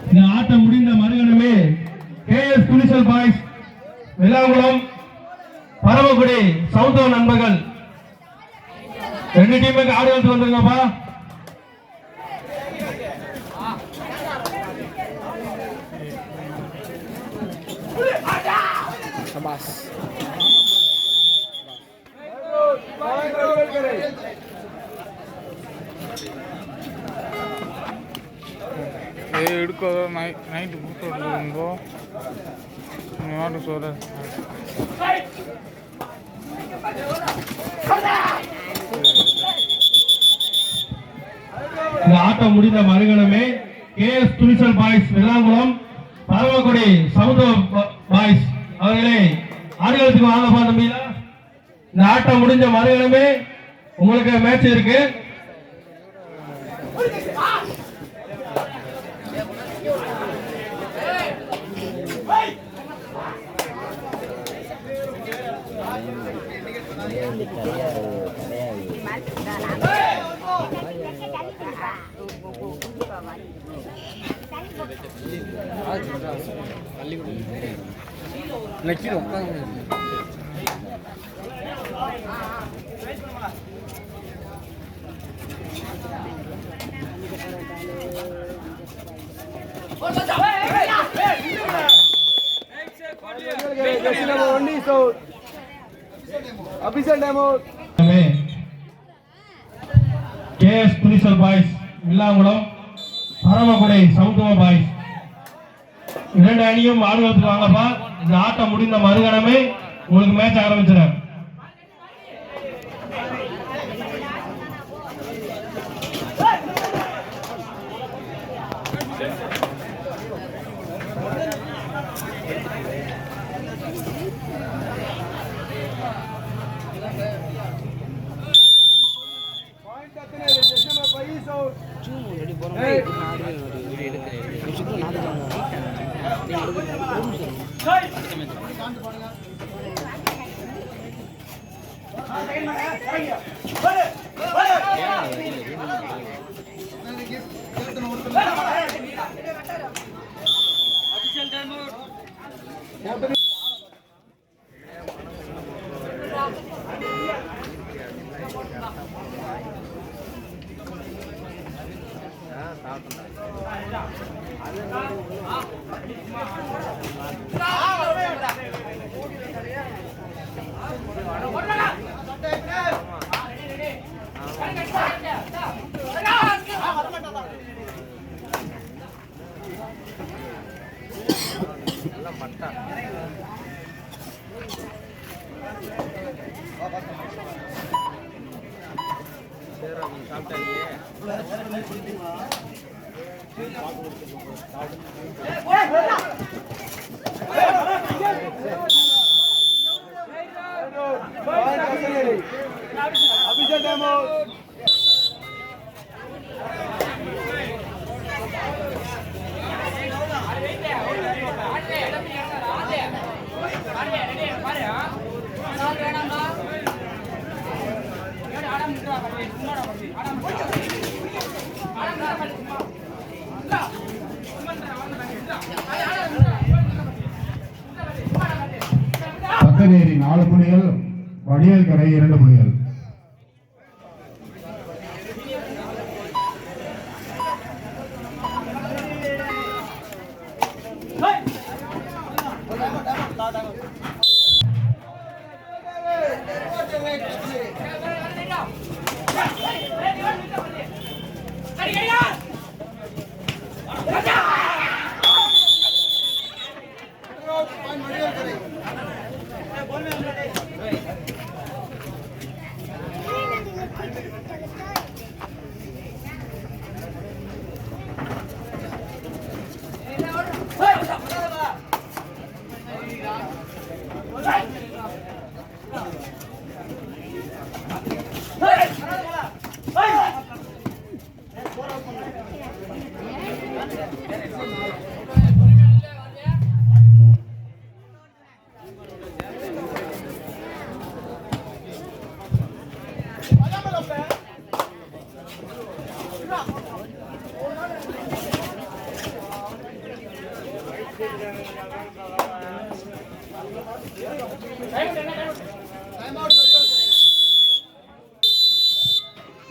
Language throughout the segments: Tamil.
இந்த ஆட்டம் முடிந்த மறுகணமே கேஎஸ் துணிச்சல் பாய்ஸ் வில்லாங்குளம் பரமக்குடி சவுத்தவ நண்பர்கள் ரெண்டு டீமுக்கு ஆடுகளுக்கு வந்துருங்கப்பா. எடுக்கோ நைட்டு கூட்டு விடுங்கோ நாட்டு சோறு ஆட்டம் முடிந்த மறுகணமே கேஎஸ் துணிச்சல் பாய்ஸ் வில்லாங்குளம் பரமக்குடி சவுத்தவ பாய்ஸ் அவர்களே ஆடுகளத்துக்கு வாங்கப்பா தம்பியா. இந்த ஆட்டம் முடிஞ்ச மறுகணமே உங்களுக்கு மேட்ச் இருக்கு. கேஎஸ் துணிச்சல் பாய்ஸ் வில்லாங்குளம் பரமக்குடி சவுத்தவ பாய்ஸ் இரண்டு அணியும் ஆடுகளத்துக்கு வாங்கப்பா. இந்த ஆட்டம் முடிந்த மறுகணமே உங்களுக்கு மேட்ச் ஆரம்பிச்சிடும். பக்கநேரி 4 புள்ளிகள், வடிவேல் கரை 2 புள்ளிகள்.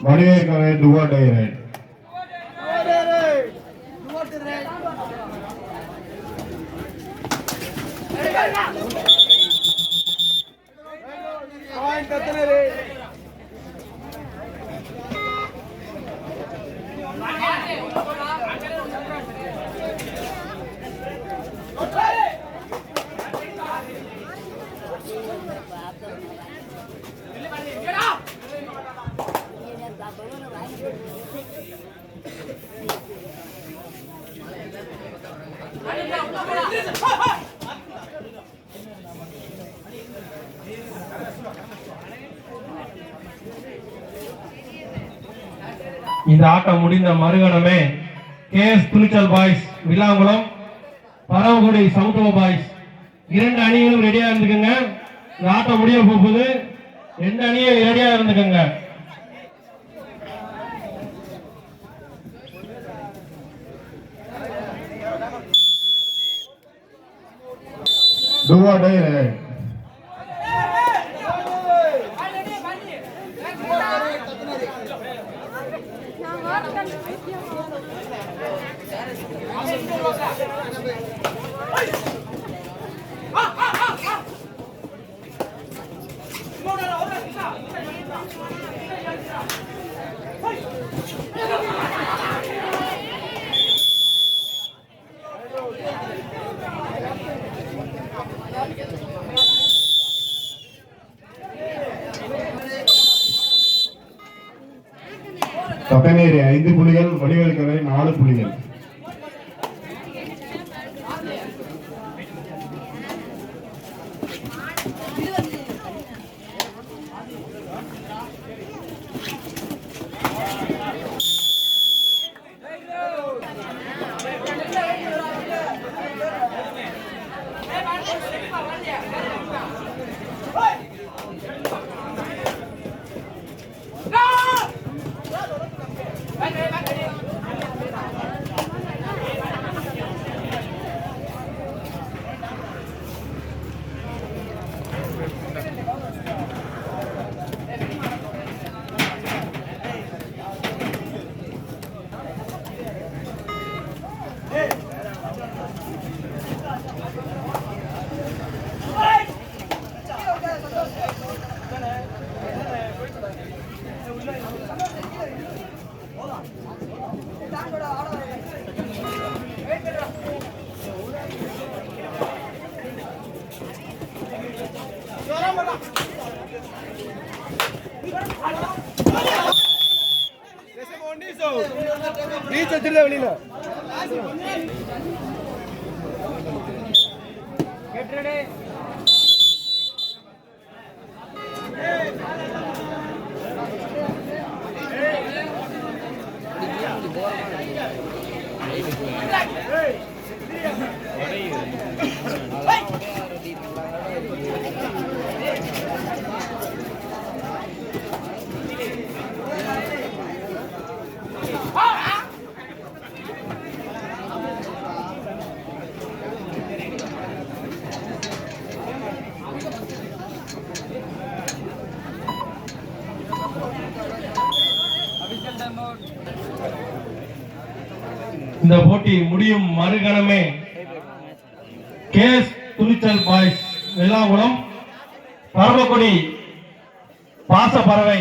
Madhya Dua Direct. இந்த ஆட்டம் முடிந்த மறுகணமே கேஎஸ் துணிச்சல் பாய்ஸ் வில்லாங்குளம், பரவக்குடி சவுத்தவ பாய்ஸ் இரண்டு அணிகளும் ரெடியா இருந்துக்குங்க. இந்த ஆட்டம் முடிய போகுது. ரெண்டு அணியும் ரெடியா இருந்துக்குங்க. Dua Direct. Tapaneri 5 புள்ளிகள், வடிவேல்கரை 4 புள்ளிகள். வெளியில இந்த போட்டி முடியும் மறுகணமே கேஎஸ் துணிச்சல் பாய்ஸ் வெள்ளாங்குளம், பரமக்குடி பாசப்பறவை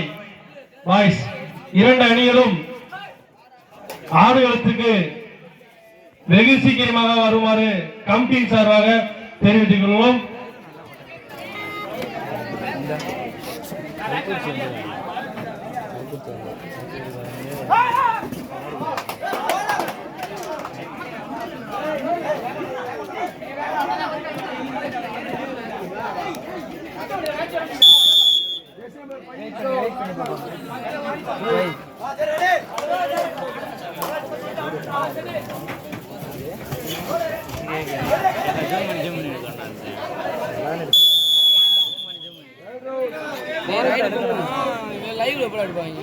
பாய்ஸ் இரண்டு அணிகளும் ஆடுகளத்துக்கு வெகு சீக்கிரமாக வருமாறு கமிட்டியின் சார்பாக தெரிவித்துக் கொள்வோம். லைவ்ல எப்படி அடிப்பாங்க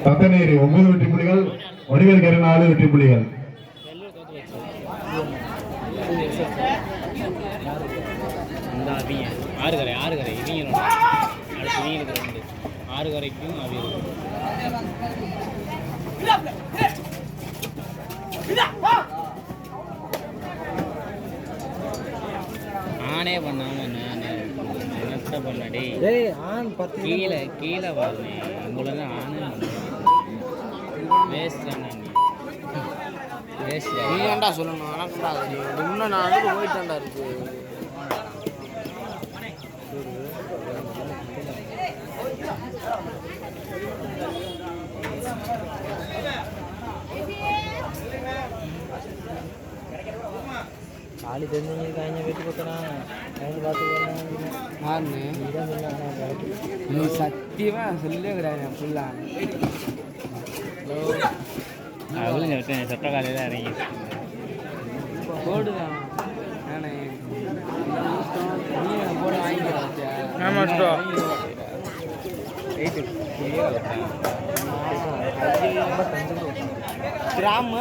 தத்தநேரி 9 வெற்றி புள்ளிகள், வடிவேல் கரை 4 வெற்றி புள்ளிகள். ஆறு கரை இவங்க அடுத்து இவங்களுக்கு 2 6 கரைக்கும் அது ஆனே பண்ணாம என்ன பண்ணடே கீழே வாருனே உங்களை ஆனே வேஸ்ட் நீ ஏன்டா சொல்லணும் எனக்குடா இன்னும் நான் வந்து போயிட்டான்டா இருக்கு காலி தெரிஞ்சு காய்ஞ்ச வீட்டு பக்கம் யாருன்னு நீ சத்தியமா சொல்லவே கிடையாது ஃபுல்லா அவளும் சொட்ட காலையில் தான் இறங்கி போடுதான் நானே போட வாங்கிக்கிறேன் ஏமாட்டோ கிராம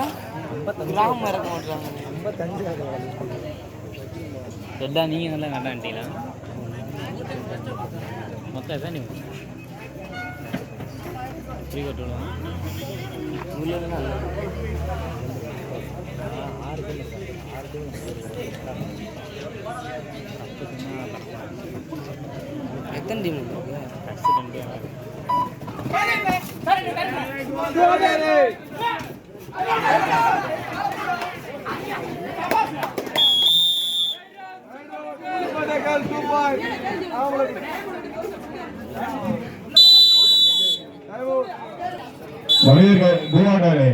இறக்க மாட்டாங்க சொன்னா நீங்கள் நல்லா கண்டான்ட்டீங்களா மொத்தம் தான் நீ ஃப்ரீ கட்டுவிடும் எத்தனை டீம் வடிவேல் பூவாக்காரே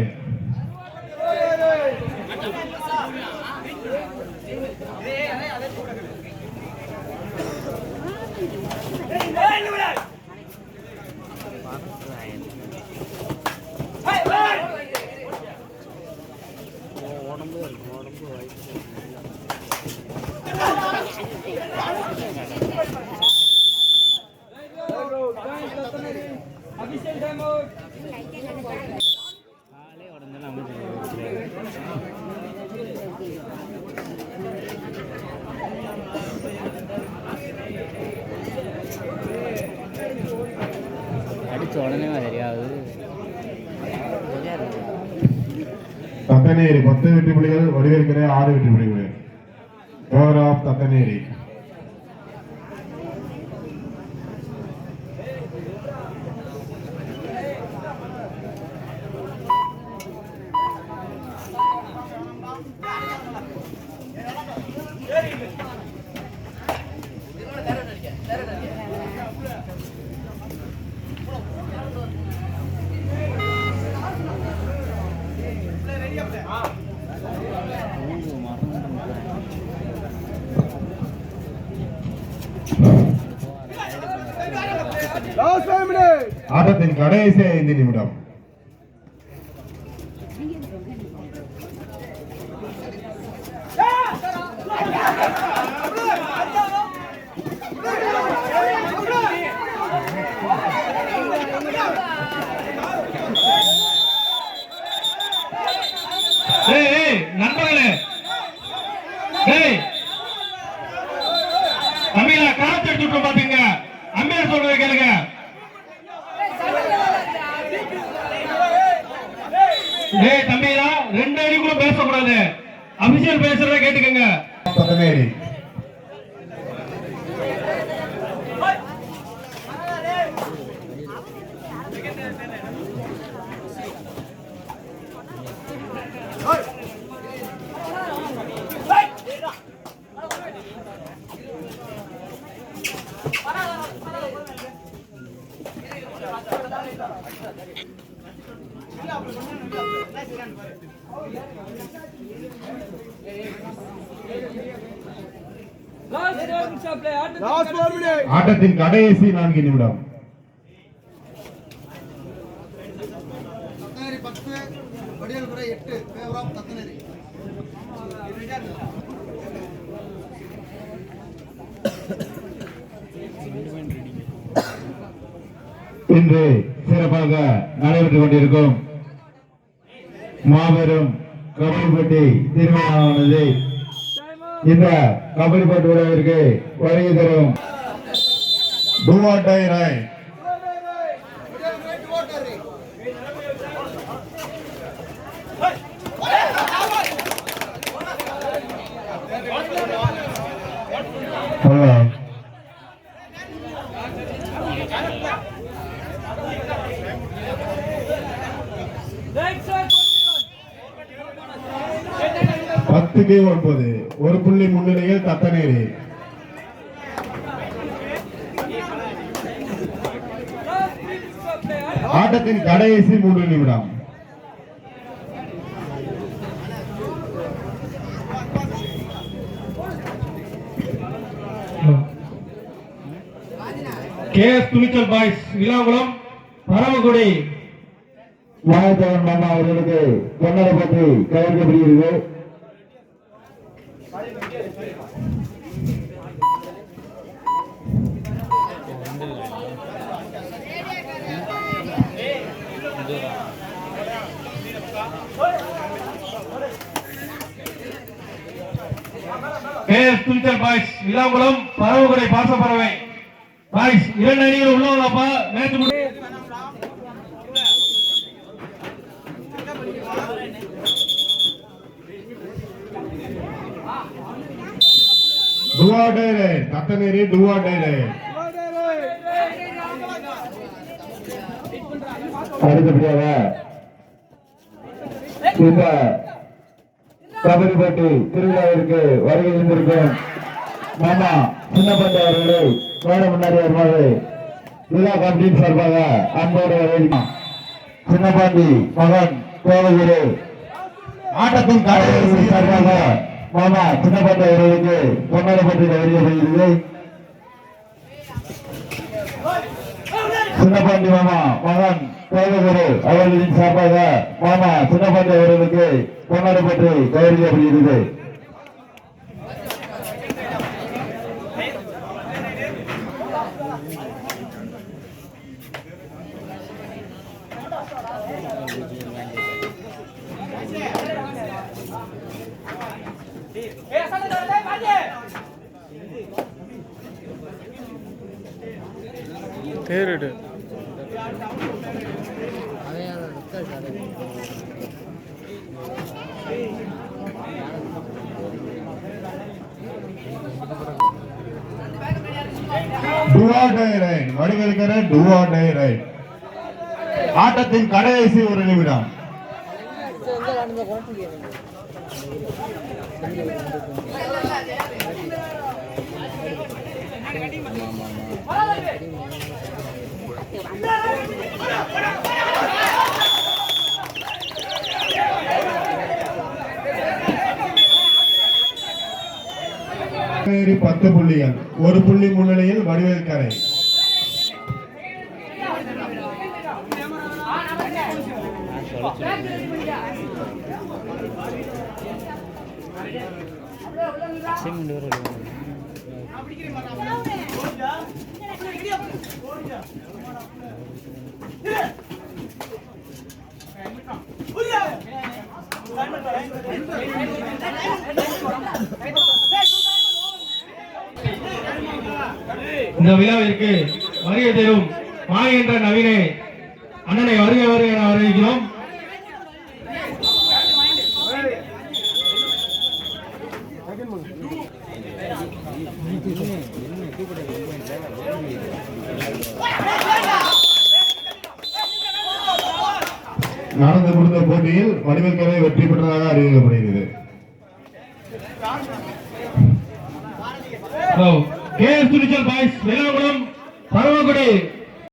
காலே உடஞ்செல்லாம் அமைச்சு அடிச்ச உடனே தெரியாது தத்தநேரி 10 வெற்றி புள்ளிகள், வடிவேல் கரை 6 வெற்றி புள்ளிகள். Over of Thathaneri. ஆட்டத்தின் கடைசி 5 நிமிடம். நண்பர்களே, தமிழா காத்து எடுத்துட்டு பாத்தீங்க, அம்பேர் சொல்றதை கேளுங்க. தம்பியா 2 அடி கூட பேசக்கூடாது, அபிஷியல் பேசுறத கேட்டுக்கங்க. தத்தநேரி ஆட்டத்தின் கடைசி 4 நிமிடம். இன்று சிறப்பாக நடைபெற்றுக் கொண்டிருக்கும் மாபெரும் கபடி போட்டி தீர்மானமானது. இந்த கபடி போட்டி விழாவிற்கு வருகை தரும் டூவாட்டை ராய் பத்துக்கு 9 ஒரு புள்ளி முன்னிலையில் தத்தநேரி. ஆட்டத்தின் கடைசி 3 நிமிடம். கேஎஸ் துணிச்சல் பாய்ஸ் விழாங்குளம் பரமக்குடி வாயத்தவன் மாமா அவர்களுக்கு பொன்னலை பற்றி கவனிக்கப்படுகிறது. கேஎஸ் துணிச்சல் பாய்ஸ் விழாங்குளம் பரமக்குடி பாசப்பறவை பாய்ஸ் 2 அணிகள் உள்ளவங்கப்பா மேட்ச் முடி டுவாடேரே தத்தநேரி டுவாடேரே. அடுத்தபடியாக இந்த கபடி போட்டி திருவிழாவிற்கு வருகை இருந்திருக்கும் மாமா சின்னப்பண்ட அவர்களை மேட முன்னாடி வருமாறு விழா கமிட்டியின் சார்பாக அன்போடு வரவேற்கிறோம். சின்னப்பாண்டி மகன் கோவகிரி ஆட்டத்தின் கடைசி சார்பாக மாமா சின்னப்பண்ட அவர்களுக்கு பொன்னலை பற்றி கவனிக்கப்படுகிறது. சின்னப்பாண்டி மாமா மகன் கோவகிரி அவர்களின் சார்பாக மாமா சின்னப்பாண்டி அவர்களுக்கு பொன்னலை பற்றி கவனிக்கப்படுகிறது. தேரிடு வடிவெடுக்கிற டுவாடேரை ஆட்டத்தின் கடைசி 1 நிமிடம். தத்தநேரி 10 புள்ளிகள் 1 புள்ளி முன்னிலையில் வடிவேல்கரை. இந்த விழாவிற்கு வருகை தரும் மாகின்ற நவீனை அண்ணனை வருகை வருகை என வரவேற்கிறோம். நடந்து முடிந்த போட்டியில் வடிவேல்கரை வெற்றி பெற்றதாக அறிவிக்கப்படுகிறது. கேஎஸ் துணிச்சல் பாய்ஸ் விழாங்குளம் பரமக்குடி